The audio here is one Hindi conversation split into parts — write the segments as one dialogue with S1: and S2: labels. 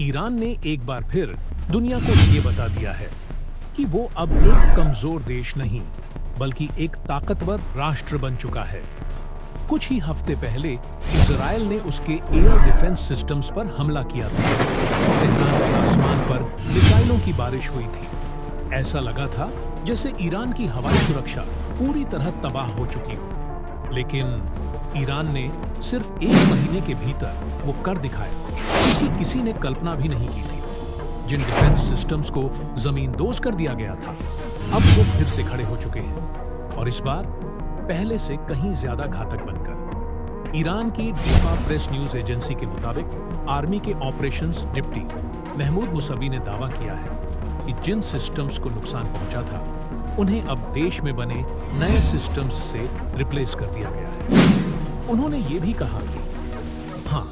S1: ईरान ने एक बार फिर दुनिया को ये बता दिया है कि वो अब एक कमजोर देश नहीं बल्कि एक ताकतवर राष्ट्र बन चुका है। कुछ ही हफ्ते पहले इजराइल ने उसके एयर डिफेंस सिस्टम्स पर हमला किया था। तेहरान के आसमान पर मिसाइलों की बारिश हुई थी। ऐसा लगा था जैसे ईरान की हवाई सुरक्षा पूरी तरह तबाह हो चुकी हो। लेकिन ईरान ने सिर्फ एक महीने के भीतर वो कर दिखाया जिसकी किसी ने कल्पना भी नहीं की थी। जिन डिफेंस सिस्टम्स को जमींदोज कर दिया गया था, अब वो फिर से खड़े हो चुके हैं और इस बार पहले से कहीं ज्यादा घातक बनकर। ईरान की डिफा प्रेस न्यूज एजेंसी के मुताबिक आर्मी के ऑपरेशंस डिप्टी महमूद मुसवी ने दावा किया है कि जिन सिस्टम्स को नुकसान पहुंचा था उन्हें अब देश में बने नए सिस्टम्स से रिप्लेस कर दिया गया है। उन्होंने ये भी कहा कि हाँ,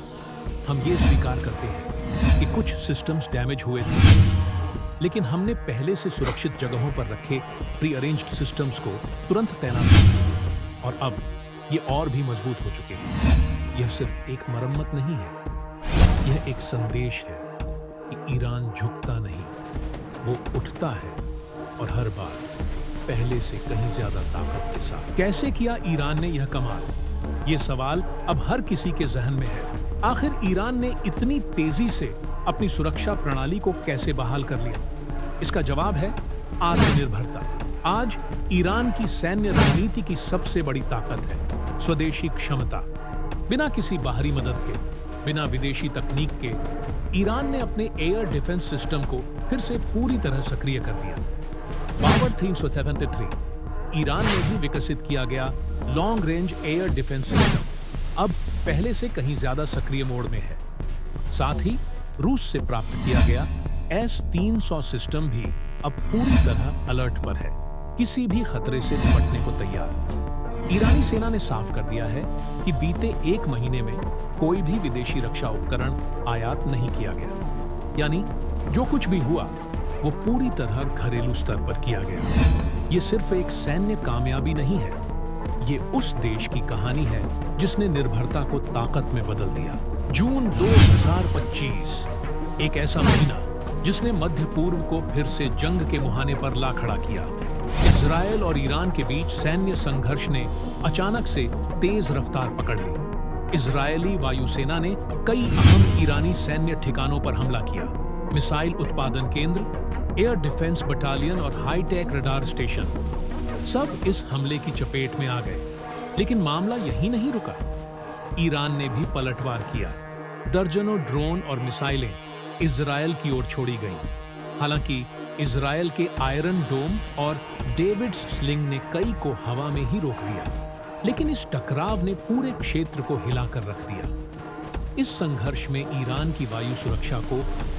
S1: हम ये स्वीकार करते हैं कि कुछ सिस्टम्स डैमेज हुए थे, लेकिन हमने पहले से सुरक्षित जगहों पर रखे प्री अरेंज्ड सिस्टम्स को तुरंत तैनात किया और अब ये और भी मजबूत हो चुके हैं। यह सिर्फ एक मरम्मत नहीं है, यह एक संदेश है कि ईरान झुकता नहीं, वो उठता है और हर बार पहले से कहीं ज्यादा ताकत के साथ। कैसे किया ईरान ने यह कमाल? ये सवाल अब हर किसी के जहन में है। आखिर ईरान ने इतनी तेजी से अपनी सुरक्षा प्रणाली को कैसे बहाल कर लिया? इसका जवाब है आत्मनिर्भरता। आज ईरान की सैन्य रणनीति की सबसे बड़ी ताकत है स्वदेशी क्षमता। बिना किसी बाहरी मदद के, बिना विदेशी तकनीक के, ईरान ने अपने एयर डिफेंस सिस्टम को फिर से पूरी तरह सक्रिय कर दिया। बावर 373 ईरान में ही विकसित किया गया long range air defence system अब पहले से कहीं ज्यादा सक्रिय मोड में है। साथ ही रूस से प्राप्त किया गया S-300 सिस्टम भी अब पूरी तरह अलर्ट पर है, किसी भी खतरे से निपटने को तैयार। ईरानी सेना ने साफ कर दिया है कि बीते एक महीने में कोई भी विदेशी रक्षा उपकरण आयात नहीं किया गया, यानी जो कुछ भी हुआ वो पूरी तरह घरेलू स्तर पर किया गया। ये सिर्फ एक सैन्य कामयाबी नहीं है, ये उस देश की कहानी है जिसने निर्भरता को ताकत में बदल दिया। जून 2025 एक ऐसा महीना जिसने मध्य पूर्व को फिर से जंग के मुहाने पर ला खड़ा किया। इजराइल और ईरान के बीच सैन्य संघर्ष ने अचानक से तेज रफ्तार पकड़ ली। इजरायली वायुसेना ने कई अहम ईरानी सैन्य ठिकानों पर हमला किया। मिसाइल उत्पादन केंद्र, एयर डिफेंस बटालियन और हाईटेक रडार स्टेशन सब इस हमले की चपेट में आ गए। लेकिन मामला यहीं नहीं रुका। ईरान ने भी पलटवार किया। दर्जनों ड्रोन और मिसाइलें इजरायल की ओर छोड़ी गईं। हालांकि इजरायल के आयरन डोम और डेविड्स स्लिंग ने कई को हवा में ही रोक दिया, लेकिन इस टकराव ने पूरे क्षेत्र को हिलाकर रख दिया। इस संघर्ष में ईरान की वायु सुरक्षा को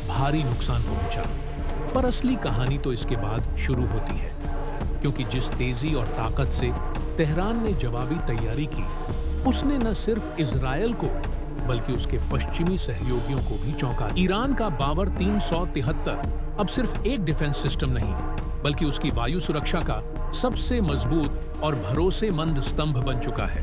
S1: भारी नुकसान पहुंचा, पर असली कहानी तो इसके बाद शुरू होती है, क्योंकि जिस तेजी और ताकत से तेहरान ने जवाबी तैयारी की, उसने न सिर्फ इजरायल को बल्कि उसके पश्चिमी सहयोगियों को भी चौंका। ईरान का बावर 373 अब सिर्फ एक डिफेंस सिस्टम नहीं, बल्कि उसकी वायु सुरक्षा का सबसे मजबूत और भरोसेमंद स्तंभ बन चुका है।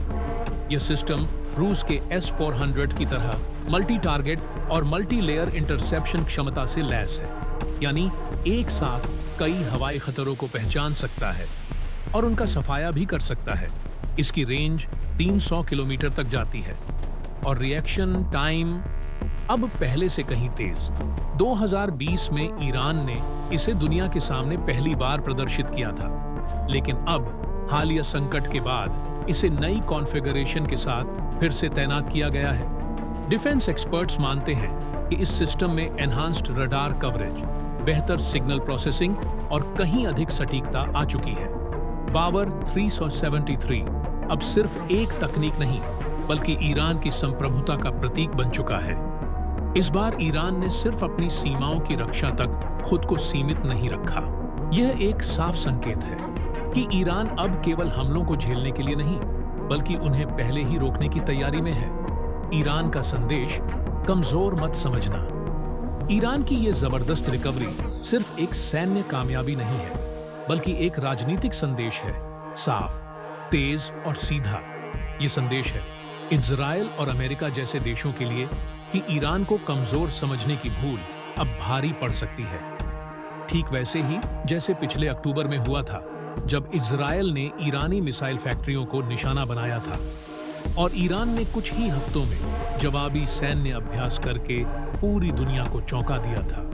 S1: यह सिस्टम रूस के S-400 की तरह मल्टी टारगेट और मल्टी लेयर इंटरसेप्शन क्षमता से लैस है, यानी एक साथ कई हवाई खतरों को पहचान सकता है और उनका सफाया भी कर सकता है। इसकी रेंज 300 किलोमीटर तक जाती है और रिएक्शन टाइम अब पहले से कहीं तेज। 2020 में ईरान ने इसे दुनिया के सामने पहली बार प्रदर्शित किया था, लेकिन अब हालिया संकट के बाद इसे नई कॉन्फ़िगरेशन के साथ फिर से तैनात किया गया है। डिफेंस एक्सपर्ट्स मानते हैं कि इस सिस्टम में एनहांस्ड रडार कवरेज, बेहतर सिग्नल प्रोसेसिंग और कहीं अधिक सटीकता आ चुकी है। बावर 373 अब सिर्फ एक तकनीक नहीं बल्कि ईरान की संप्रभुता का प्रतीक बन चुका है। इस बार ईरान ने सिर्फ अपनी सीमाओं की रक्षा तक खुद को सीमित नहीं रखा। यह एक साफ संकेत है कि ईरान अब केवल हमलों को झेलने के लिए नहीं बल्कि उन्हें पहले ही रोकने की तैयारी में है। ईरान का संदेश, कमजोर मत समझना। ईरान की यह जबरदस्त रिकवरी सिर्फ एक सैन्य कामयाबी नहीं है बल्कि एक राजनीतिक संदेश है, साफ, तेज और सीधा। ये संदेश है इजराइल और अमेरिका जैसे देशों के लिए कि ईरान को कमजोर समझने की भूल अब भारी पड़ सकती है। ठीक वैसे ही जैसे पिछले अक्टूबर में हुआ था, जब इजरायल ने ईरानी मिसाइल फैक्ट्रियों को निशाना बनाया था और ईरान ने कुछ ही हफ्तों में जवाबी सैन्य अभ्यास करके पूरी दुनिया को चौंका दिया था।